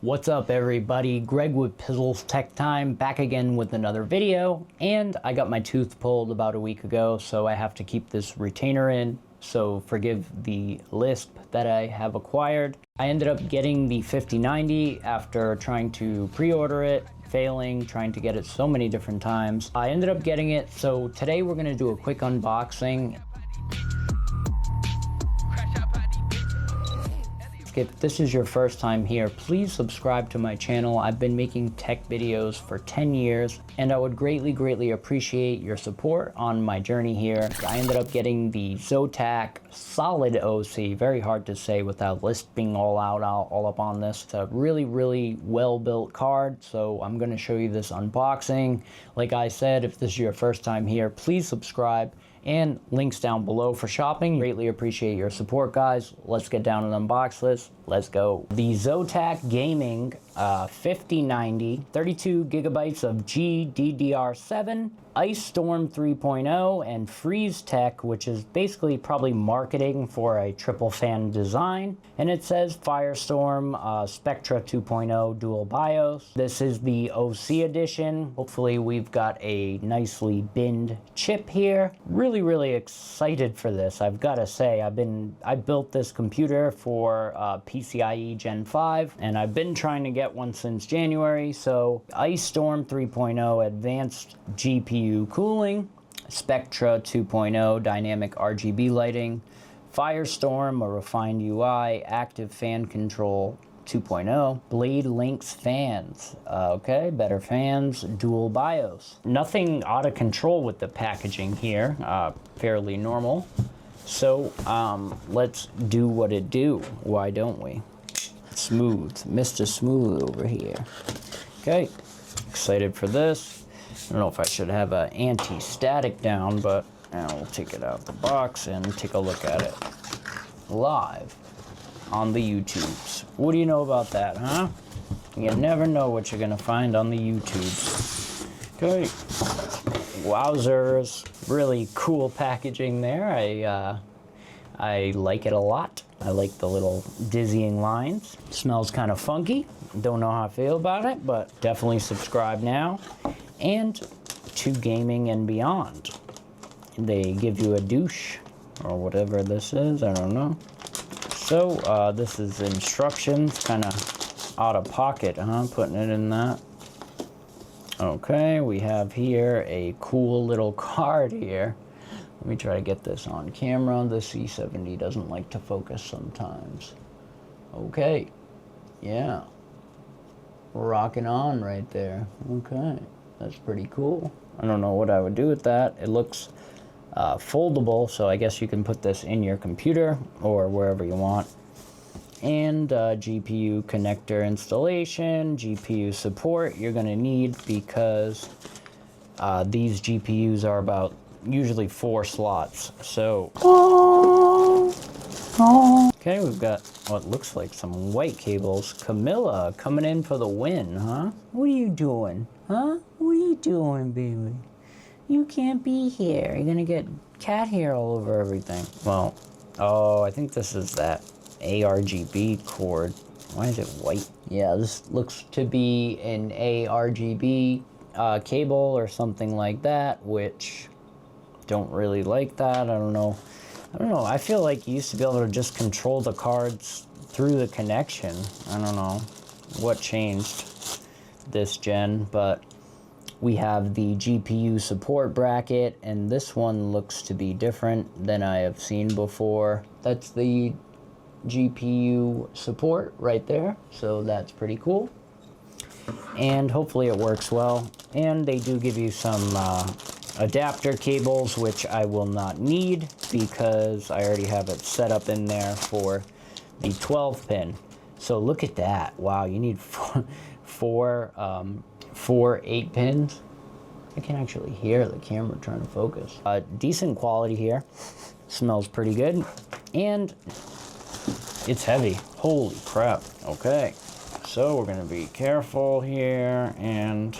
What's up everybody, Greg with PizzlesTechTime back again with another video, and I got my tooth pulled about a week ago, so I have to keep this retainer in, so forgive the lisp that I have acquired. I ended up getting the 5090 after trying to pre-order it, failing, trying to get it so many different times. I ended up getting it, so today we're gonna do a quick unboxing. If this is your first time here, please subscribe to my channel. I've been making tech videos for 10 years, and I would greatly appreciate your support on my journey here. I ended up getting the Zotac Solid OC, very hard to say without lisping all up on this. It's a really well-built card, so I'm gonna show you this unboxing. Like I said, if this is your first time here, please subscribe, and links down below for shopping. Greatly appreciate your support, guys. Let's get down and unbox this. Let's go. The Zotac Gaming 5090, 32 gigabytes of GDDR7, Ice Storm 3.0, and Freeze Tech, which is basically probably marketing for a triple fan design. And it says Firestorm Spectra 2.0 dual BIOS. This is the OC edition. Hopefully we've got a nicely binned chip here. Really excited for this. I've got to say, I built this computer for PCIe Gen 5, and I've been trying to get one since January. So Ice Storm 3.0 advanced GPU cooling, Spectra 2.0 dynamic RGB lighting, Firestorm, a refined UI, active fan control 2.0, Blade Links fans, okay, better fans, dual BIOS. Nothing out of control with the packaging here, fairly normal. So let's do what it do. Why don't we? Smooth, Mr. Smooth over here. Okay, excited for this. I don't know if I should have an anti-static down, but we'll take it out the box and take a look at it live on the YouTubes. What do you know about that, huh? You never know what you're gonna find on the YouTubes. Okay, wowzers, really cool packaging there. I like it a lot. I like the little dizzying lines. Smells kind of funky. Don't know how I feel about it, but definitely subscribe now. And to gaming and beyond. They give you a douche or whatever this is, I don't know. So this is instructions, kind of out of pocket, huh? Putting it in that. Okay, we have here a cool little card here. Let me try to get this on camera. The C70 doesn't like to focus sometimes. Okay, yeah. Rocking on right there. Okay, that's pretty cool. I don't know what I would do with that. It looks foldable, so I guess you can put this in your computer or wherever you want. And GPU connector installation, GPU support you're gonna need because these GPUs are about usually 4 slots. So, okay, we've got what looks like some white cables. Camilla coming in for the win, huh? What are you doing, huh? What are you doing, baby? You can't be here. You're gonna get cat hair all over everything. Well, oh, I think this is that ARGB cord. Why is it white? Yeah, this looks to be an ARGB cable or something like that, which don't really like that. I don't know. I feel like you used to be able to just control the cards through the connection. I don't know what changed this gen, but we have the GPU support bracket, and this one looks to be different than I have seen before. That's the GPU support right there, so that's pretty cool. And hopefully it works well. And they do give you some adapter cables, which I will not need because I already have it set up in there for the 12 pin. So look at that. Wow, you need four 8 pins. I can actually hear the camera trying to focus. Decent quality here. Smells pretty good. And it's heavy. Holy crap. Okay. So we're going to be careful here, and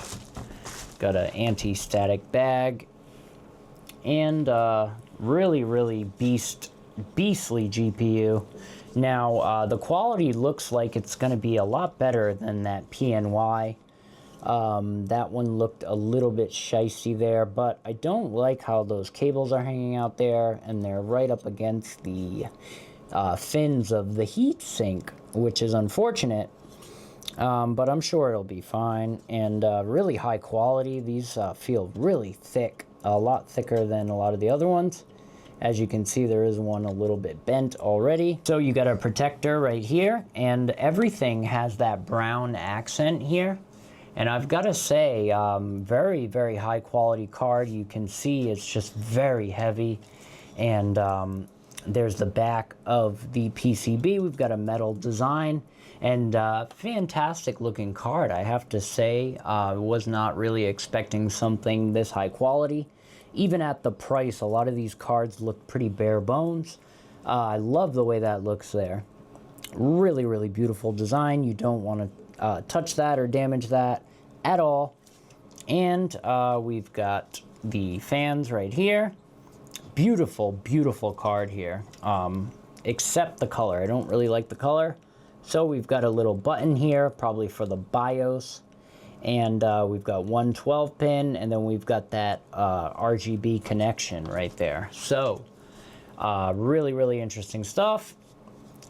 got an anti-static bag, and really beastly GPU. Now, the quality looks like it's going to be a lot better than that PNY. That one looked a little bit shicey there, but I don't like how those cables are hanging out there, and they're right up against the fins of the heat sink, which is unfortunate. But I'm sure it'll be fine, and really high quality. These feel really thick, a lot thicker than a lot of the other ones. As you can see, there is one a little bit bent already. So you got a protector right here, and everything has that brown accent here. And I've got to say, very, very high quality card. You can see it's just very heavy. And there's the back of the PCB. We've got a metal design, and fantastic looking card, I have to say. Was not really expecting something this high quality. Even at the price, a lot of these cards look pretty bare bones. I love the way that looks there. Really, really beautiful design. You don't want to touch that or damage that at all. And we've got the fans right here. Beautiful, beautiful card here. Except the color. I don't really like the color. So we've got a little button here, probably for the BIOS. And we've got one 12-pin, and then we've got that RGB connection right there. So, really, really interesting stuff.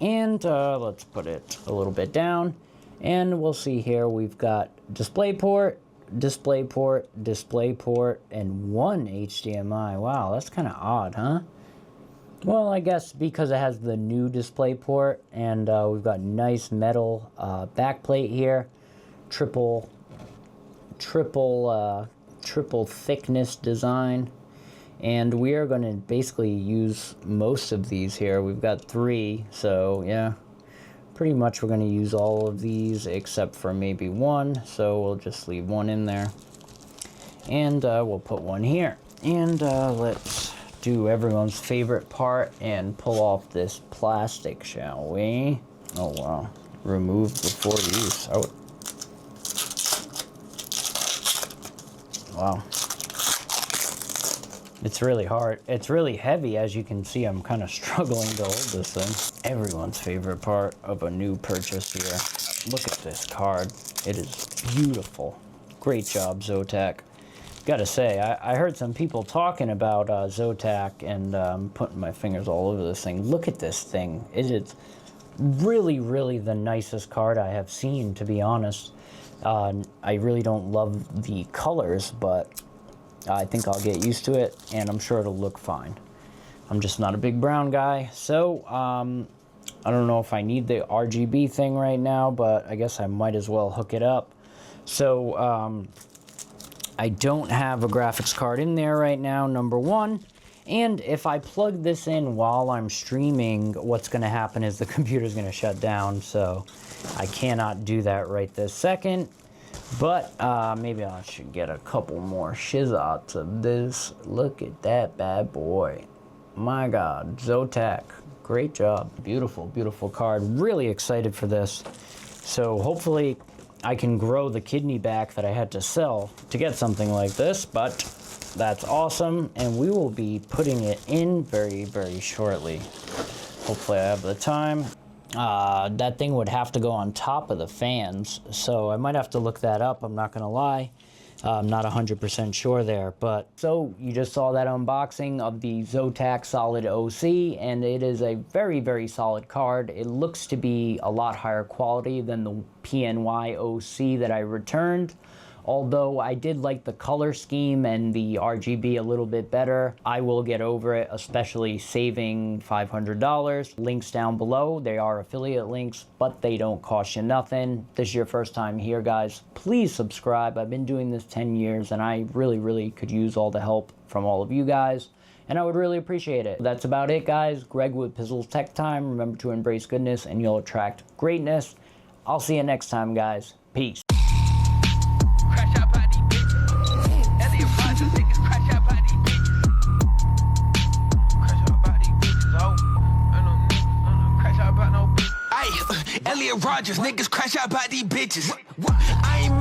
And let's put it a little bit down. And we'll see here, we've got DisplayPort, DisplayPort, DisplayPort, and one HDMI. Wow, that's kind of odd, huh? Well, I guess because it has the new DisplayPort, and we've got nice metal backplate here. Triple thickness design, and we are going to basically use most of these here. We've got 3, so yeah, pretty much we're going to use all of these except for maybe one, so we'll just leave one in there, and we'll put one here. And let's do everyone's favorite part and pull off this plastic, shall we? Oh wow, remove before use. Oh, wow. It's really hard. It's really heavy, as you can see. I'm kind of struggling to hold this thing. Everyone's favorite part of a new purchase here. Look at this card. It is beautiful. Great job, Zotac. Gotta say, I heard some people talking about Zotac, and I'm putting my fingers all over this thing. Look at this thing. It is really, really the nicest card I have seen, to be honest. I really don't love the colors, but I think I'll get used to it, and I'm sure it'll look fine. I'm just not a big brown guy, so I don't know if I need the RGB thing right now, but I guess I might as well hook it up. So I don't have a graphics card in there right now, number one. And if I plug this in while I'm streaming, what's going to happen is the computer's going to shut down, so I cannot do that right this second. But maybe I should get a couple more shizots of this. Look at that bad boy. My God, Zotac, great job. Beautiful, beautiful card. Really excited for this. So hopefully I can grow the kidney back that I had to sell to get something like this, but that's awesome, and we will be putting it in very, very shortly. Hopefully I have the time. That thing would have to go on top of the fans, so I might have to look that up, I'm not gonna lie. I'm not 100% sure there, but so you just saw that unboxing of the Zotac Solid OC, and it is a very, very solid card. It looks to be a lot higher quality than the PNY OC that I returned. Although I did like the color scheme and the RGB a little bit better. I will get over it, especially saving $500. Links down below. They are affiliate links, but they don't cost you nothing. This is your first time here, guys. Please subscribe. I've been doing this 10 years, and I really, really could use all the help from all of you guys, and I would really appreciate it. That's about it, guys. Greg with PizzlesTechTime. Remember to embrace goodness, and you'll attract greatness. I'll see you next time, guys. Peace. Rogers, niggas crash out by these bitches. I ain't